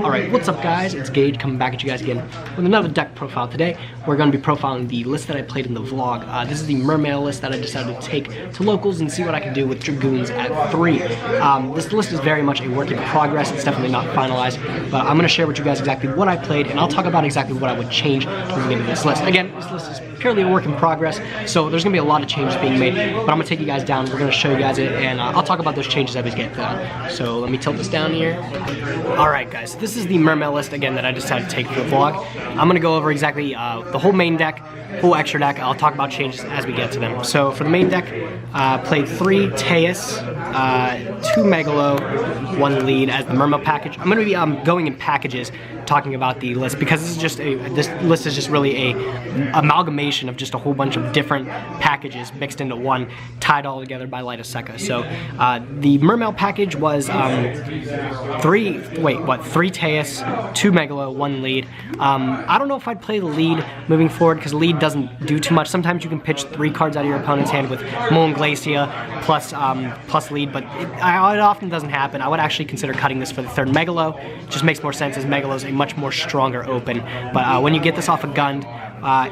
Alright, what's up guys? It's Gage coming back at you guys again with another deck profile. Today, we're going to be profiling the list that I played in the vlog. This is the Mermail list that I decided to take to locals and see what I can do with Dragoons at 3. This list is very much a work in progress. It's definitely not finalized, but I'm going to share with you guys exactly what I played, and I'll talk about exactly what I would change when we get into this list. Again, this list is purely a work in progress, so there's going to be a lot of changes being made, but I'm going to take you guys down. We're going to show you guys it, and I'll talk about those changes as we get done. So let me tilt this down here. Alright guys, this is the Mermail list again that I decided to take for the vlog. I'm going to go over exactly the whole main deck, whole extra deck. I'll talk about changes as we get to them. So for the main deck, played 3 Teus, 2 Megalo, 1 lead as the Mermail package. I'm going to be going in packages talking about the list because this list is just really a amalgamation of just a whole bunch of different packages mixed into one, tied all together by Light of Seca. So the Mermail package was 3 Teus, 2 Megalo, 1 lead. I don't know if I'd play the lead moving forward because lead doesn't do too much. Sometimes you can pitch 3 cards out of your opponent's hand with Mullen Glacia plus lead, but it often doesn't happen. I would actually consider cutting this for the 3rd Megalo. It just makes more sense as Megalo is a much more stronger open. But when you get this off a gun,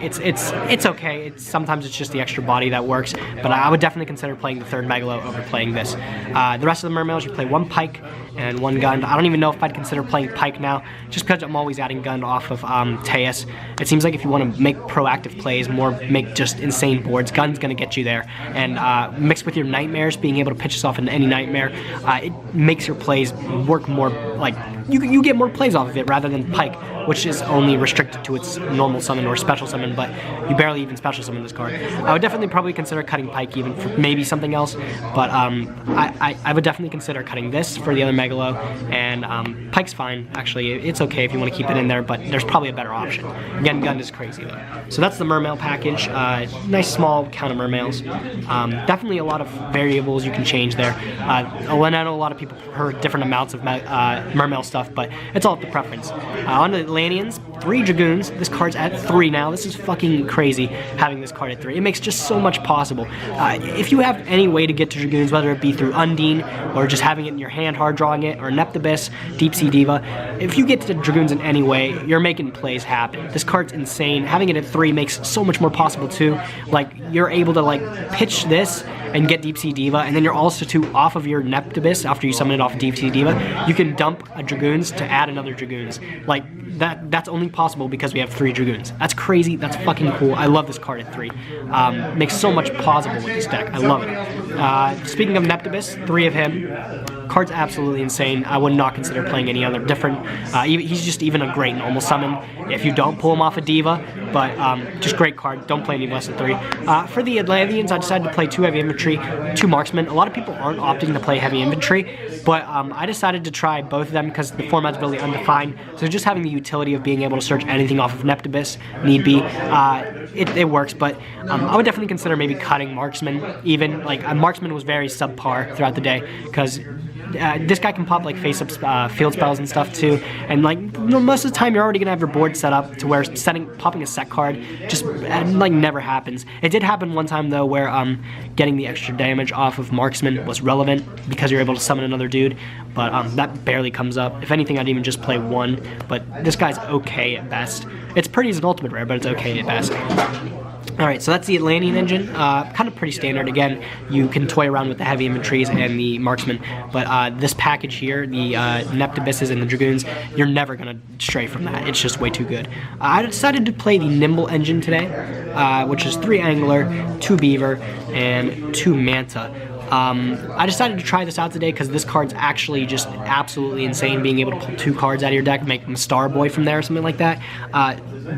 it's okay. Sometimes it's just the extra body that works, but I would definitely consider playing the 3rd Megalo over playing this. The rest of the Mermails, you play 1 Pike and 1 gun. I don't even know if I'd consider playing Pike now, just because I'm always adding gun off of Teus. It seems like if you want to make proactive plays, make just insane boards, gun's going to get you there. And mixed with your nightmares, being able to pitch this off in any nightmare, it makes your plays work more, like, you get more plays off of it rather than Pike, which is only restricted to its normal summon or special summon, but you barely even special summon this card. I would definitely probably consider cutting Pike even for maybe something else, but I would definitely consider cutting this for the other Megalo, and Pike's fine, actually. It's okay if you want to keep it in there, but there's probably a better option. Again, gun is crazy though. So that's the Mermail package. Nice small count of Mermails. Definitely a lot of variables you can change there. I know a lot of people prefer different amounts of Mermail stuff, but it's all up to preference. On the Atlanteans, 3 Dragoons. This card's at 3 now. This is fucking crazy having this card at 3. It makes just so much possible. If you have any way to get to Dragoons, whether it be through Undine or just having it in your hand, hard drawing it, or Neptibus, Deep Sea Diva, if you get to Dragoons in any way, you're making plays happen. This card's insane. Having it at 3 makes so much more possible too. Like, you're able to like pitch this and get Deep Sea Diva, and then you're also off of your Neptibus after you summon it off Deep Sea Diva, you can dump a Dragoons to add another Dragoons. Like, that's only possible because we have 3 Dragoons. That's crazy. That's fucking cool. I love this card at 3. Makes so much possible with this deck. I love it. Speaking of Neptibus, 3 of him. Card's absolutely insane. I would not consider playing any other different. He's just even a great normal summon if you don't pull him off a Diva, but just great card. Don't play any less than 3. For the Atlanteans, I decided to play 2 Heavy Infantry, 2 Marksmen. A lot of people aren't opting to play Heavy Infantry, but I decided to try both of them because the format's really undefined. So just having the utility of being able to search anything off of Neptibus, need be, it works, but I would definitely consider maybe cutting Marksman even. Like, Marksman was very subpar throughout the day because this guy can pop like face-up field spells and stuff too, and like most of the time you're already gonna have your board set up to where popping a set card just like never happens. It did happen one time though where getting the extra damage off of Marksman was relevant because you're able to summon another dude, but that barely comes up. If anything, I'd even just play 1, but this guy's okay at best. It's pretty as an ultimate rare, but it's okay at best. Alright, so that's the Atlantean engine. Kind of pretty standard. Again, you can toy around with the Heavy Infantries and the Marksmen, but this package here, the Neptibuses and the Dragoons, you're never going to stray from that. It's just way too good. I decided to play the Nimble engine today, which is 3 Angler, 2 Beaver, and 2 Manta. I decided to try this out today because this card's actually just absolutely insane, being able to pull 2 cards out of your deck, make them Star Boy from there or something like that.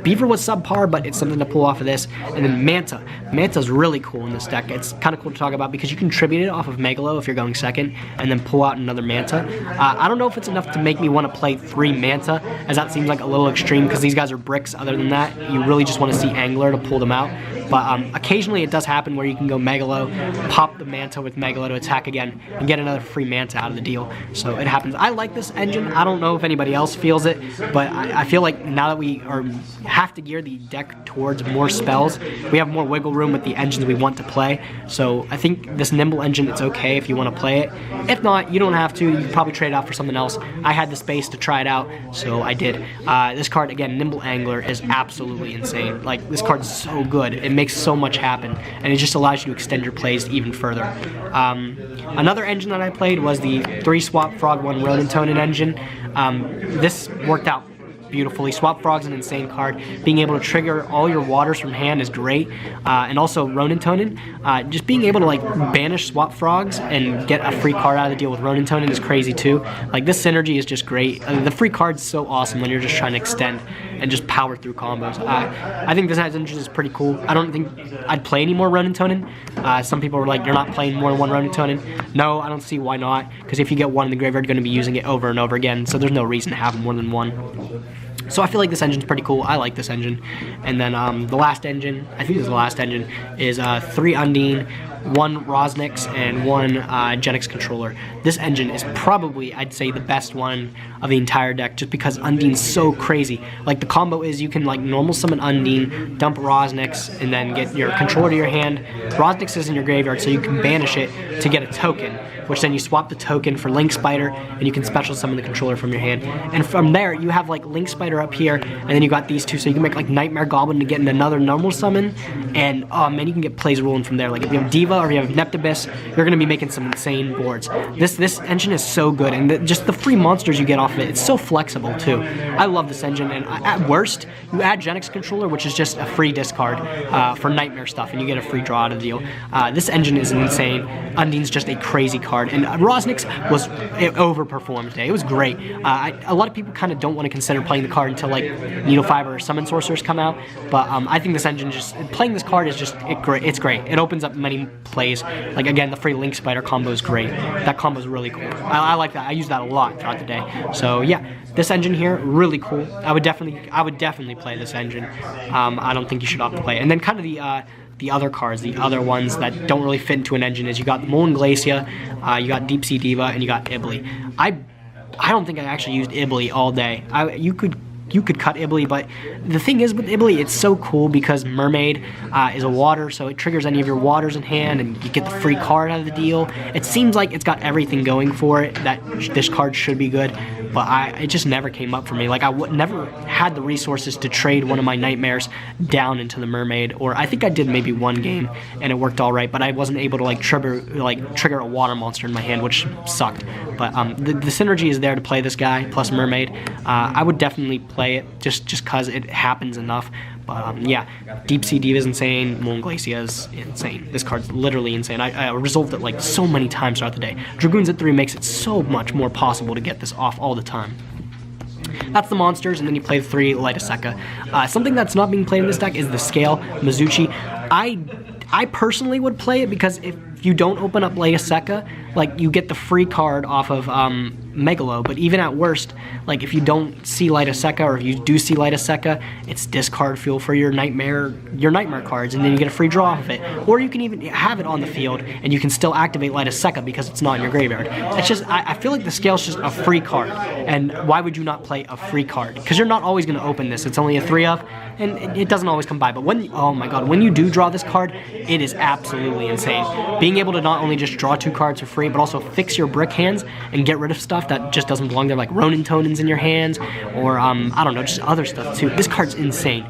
Beaver was subpar, but it's something to pull off of this. And then Manta. Manta's really cool in this deck. It's kind of cool to talk about because you can tribute it off of Megalo if you're going second, and then pull out another Manta. I don't know if it's enough to make me want to play 3 Manta, as that seems like a little extreme because these guys are bricks. Other than that, you really just want to see Angler to pull them out. but occasionally it does happen where you can go Megalo, pop the Manta with Megalo to attack again, and get another free Manta out of the deal. So it happens. I like this engine. I don't know if anybody else feels it, but I feel like now that we have to gear the deck towards more spells, we have more wiggle room with the engines we want to play. So I think this Nimble engine, it's okay if you want to play it. If not, you don't have to. You can probably trade it out for something else. I had the space to try it out, so I did. This card, again, Nimble Angler, is absolutely insane. Like, this card is so good. It makes so much happen, and it just allows you to extend your plays even further. Another engine that I played was the 3 Swap Frog 1 Rodent Tonin engine. This worked out beautifully. Swap Frog's an insane card. Being able to trigger all your waters from hand is great. And also Ronin Tonin. Just being able to like banish Swap Frogs and get a free card out of the deal with Ronin Tonin is crazy too. Like, this synergy is just great. The free card's so awesome when you're just trying to extend and just power through combos. I think this engine is pretty cool. I don't think I'd play any more Ronin Tonin. Some people were like, you're not playing more than one Ronin Tonin. No, I don't see why not, because if you get one in the graveyard, you're going to be using it over and over again, so there's no reason to have more than one. So I feel like this engine's pretty cool. I like this engine. And then the last engine, I think this is the last engine, is 3 Undine, 1 Rosnix, and 1 Genix controller. This engine is probably, I'd say, the best one of the entire deck, just because Undine's so crazy. Like, the combo is you can like normal summon Undine, dump Rosnix, and then get your controller to your hand. Rosnix is in your graveyard, so you can banish it to get a token, which then you swap the token for Link Spider, and you can special summon the controller from your hand. And from there, you have like Link Spider up here, and then you got these two, so you can make like Nightmare Goblin to get another normal summon, and oh man, you can get plays rolling from there. Like, if you have Diva or you have Neptibus, you're gonna be making some insane boards. This engine is so good, and just the free monsters you get off of it, it's so flexible too. I love this engine, and at worst, you add Genix controller, which is just a free discard for Nightmare stuff, and you get a free draw out of the deal. This engine is insane. Undine's just a crazy card, and Rosnix was overperformed today. It was great. A lot of people kind of don't want to consider playing the card until like Needle Fiber or Summon Sorcerers come out, but I think this engine, just playing this card is just it's great. It opens up many plays. Like, again, the free Link Spider combo is great. That combo is really cool. I like that. I use that a lot throughout the day. So yeah, this engine here, really cool. I would definitely play this engine. I don't think you should opt to play it. And then kind of the other cards, the other ones that don't really fit into an engine, is you got Molten Glacia, you got Deep Sea Diva, and you got Ibly. I don't think I actually used Ibly all day. You could cut Ibly, but the thing is with Ibly, it's so cool because Mermaid is a water, so it triggers any of your waters in hand, and you get the free card out of the deal. It seems like it's got everything going for it that this card should be good, but it just never came up for me. Like, I never had the resources to trade one of my Nightmares down into the Mermaid, or I think I did maybe one game and it worked all right, but I wasn't able to like trigger a water monster in my hand, which sucked. But the synergy is there to play this guy plus Mermaid. I would definitely play it just because it happens enough. But yeah, Deep Sea Diva is insane. Molten Glacia is insane. This card's literally insane. I resolved it like so many times throughout the day. Dragoons at 3 makes it so much more possible to get this off all the time. That's the monsters, and then you play the 3 Lightaseka. Something that's not being played in this deck is the Scale Mizuchi. I personally would play it because if you don't open up Lightaseka, like, you get the free card off of Megalo, but even at worst, like, if you don't see Lightaseka, or if you do see Lightaseka, it's discard fuel for your nightmare cards, and then you get a free draw off of it. Or you can even have it on the field, and you can still activate Lightaseka because it's not in your graveyard. It's just, I feel like the Scale's just a free card, and why would you not play a free card? Because you're not always going to open this. It's only a 3-of, and it doesn't always come by, but oh my god, when you do draw this card, it is absolutely insane. Being able to not only just draw 2 cards for free, but also fix your brick hands and get rid of stuff that just doesn't belong there, like Ronin Tonins in your hands, or I don't know, just other stuff too. This card's insane.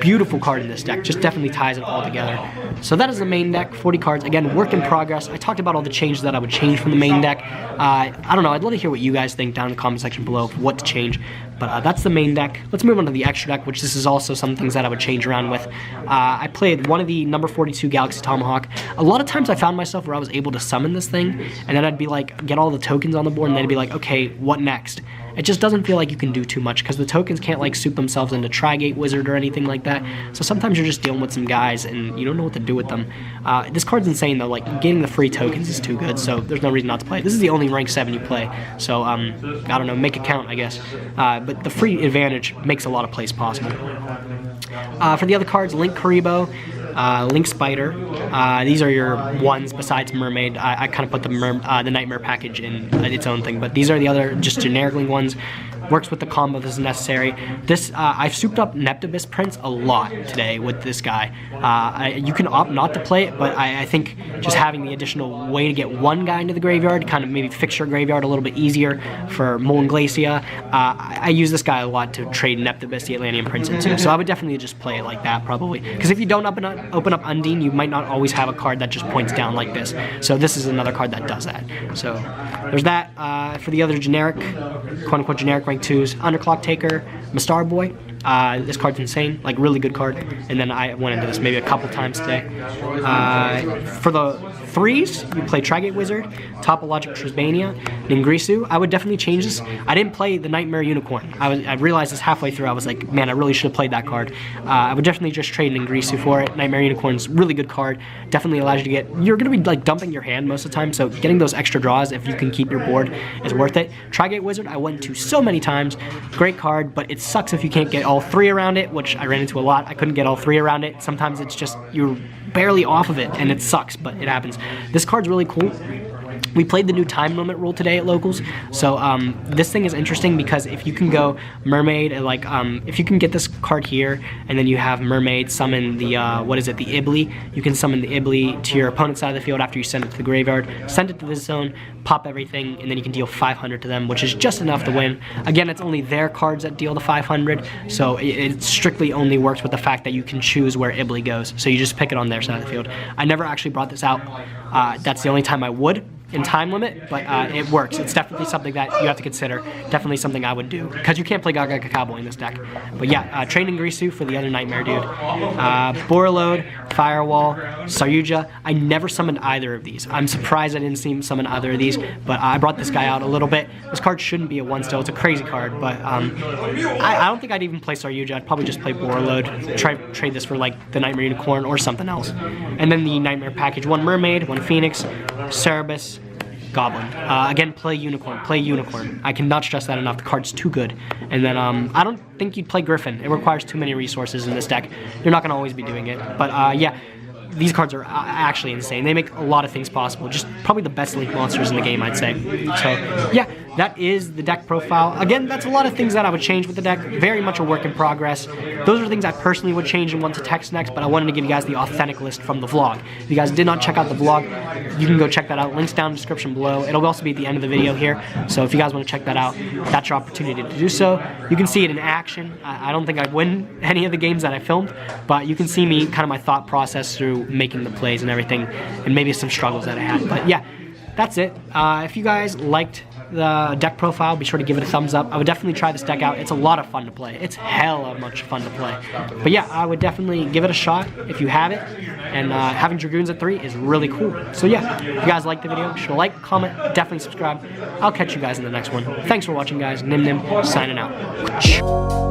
Beautiful card in this deck, just definitely ties it all together. So that is the main deck, 40 cards. Again, work in progress. I talked about all the changes that I would change from the main deck. I don't know, I'd love to hear what you guys think down in the comment section below of what to change. But that's the main deck. Let's move on to the extra deck, which this is also some things that I would change around with. I played one of the number 42 Galaxy Tomahawk. A lot of times I found myself where I was able to summon this thing, and then I'd be like, get all the tokens on the board, and then I'd be like, okay, what next? It just doesn't feel like you can do too much because the tokens can't like soup themselves into Trigate Wizard or anything like that. So sometimes you're just dealing with some guys and you don't know what to do with them. This card's insane though. Like, getting the free tokens is too good, so there's no reason not to play it. This is the only rank 7 you play, so I don't know, make it count, I guess. But the free advantage makes a lot of plays possible. For the other cards, Link Karibo. Link Spider. These are your ones besides Mermaid. I kind of put the Nightmare package in its own thing, but these are the other just generic Link ones. Works with the combo as necessary. This I've souped up Neptibus Prince a lot today with this guy. You can opt not to play it, but I think just having the additional way to get one guy into the graveyard, kind of maybe fix your graveyard a little bit easier for Molten Glacia. I use this guy a lot to trade Neptibus, the Atlantean Prince, into. So I would definitely just play it like that probably. Because if you don't open up Undine, you might not always have a card that just points down like this. So this is another card that does that. So there's that. For the other generic, quote unquote generic rank 2s, Underclock Taker, Mastar Boy. This card's insane, like really good card. And then I went into this maybe a couple times today. For the 3s, you play Trigate Wizard, Topologic Trisbania, Ningrisu. I would definitely change this. I didn't play the Nightmare Unicorn. I realized this halfway through. I was like, man, I really should have played that card. I would definitely just trade Ningrisu for it. Nightmare Unicorn's really good card. Definitely allows you to get, you're going to be like dumping your hand most of the time, so getting those extra draws if you can keep your board is worth it. Trigate Wizard, I went into so many times. Great card, but it sucks if you can't get all 3 around it, which I ran into a lot. I couldn't get all 3 around it. Sometimes it's just, you're barely off of it, and it sucks, but it happens. This card's really cool. We played the new time limit rule today at locals, so this thing is interesting because if you can go Mermaid, like if you can get this card here, and then you have Mermaid summon the what is it, the Ibly. You can summon the Ibly to your opponent's side of the field after you send it to the graveyard. Send it to this zone, pop everything, and then you can deal 500 to them, which is just enough to win. Again, it's only their cards that deal the 500, so it strictly only works with the fact that you can choose where Ibly goes. So you just pick it on their side of the field. I never actually brought this out. That's the only time I would in time limit, but it works. It's definitely something that you have to consider. Definitely something I would do, because you can't play Gaga Cowboy in this deck. But yeah, Train Ningrisu for the other Nightmare dude. Borreload, Firewall, Saryuja. I never summoned either of these. I'm surprised I didn't see summon either of these, but I brought this guy out a little bit. This card shouldn't be a 1 still. It's a crazy card, but I don't think I'd even play Saryuja. I'd probably just play Borreload, trade this for like the Nightmare Unicorn or something else. And then the Nightmare package, 1 Mermaid, 1 Phoenix, Cerebus, Goblin. Again, play Unicorn. Play Unicorn. I cannot stress that enough. The card's too good. And then I don't think you'd play Griffin. It requires too many resources in this deck. You're not going to always be doing it. But yeah, these cards are actually insane. They make a lot of things possible. Just probably the best Link monsters in the game, I'd say. So yeah, that is the deck profile. Again, that's a lot of things that I would change with the deck. Very much a work in progress. Those are things I personally would change and want to text next, but I wanted to give you guys the authentic list from the vlog. If you guys did not check out the vlog, you can go check that out. Links down in the description below. It'll also be at the end of the video here. So if you guys want to check that out, that's your opportunity to do so. You can see it in action. I don't think I'd win any of the games that I filmed, but you can see me, kind of my thought process through making the plays and everything, and maybe some struggles that I had. But yeah, that's it. If you guys liked the deck profile, be sure to give it a thumbs up. I would definitely try this deck out. It's a lot of fun to play. It's hella much fun to play. But yeah, I would definitely give it a shot if you have it. And having Dragoons at 3 is really cool. So yeah, if you guys liked the video, be sure to like, comment, definitely subscribe. I'll catch you guys in the next one. Thanks for watching, guys. Nim Nim signing out.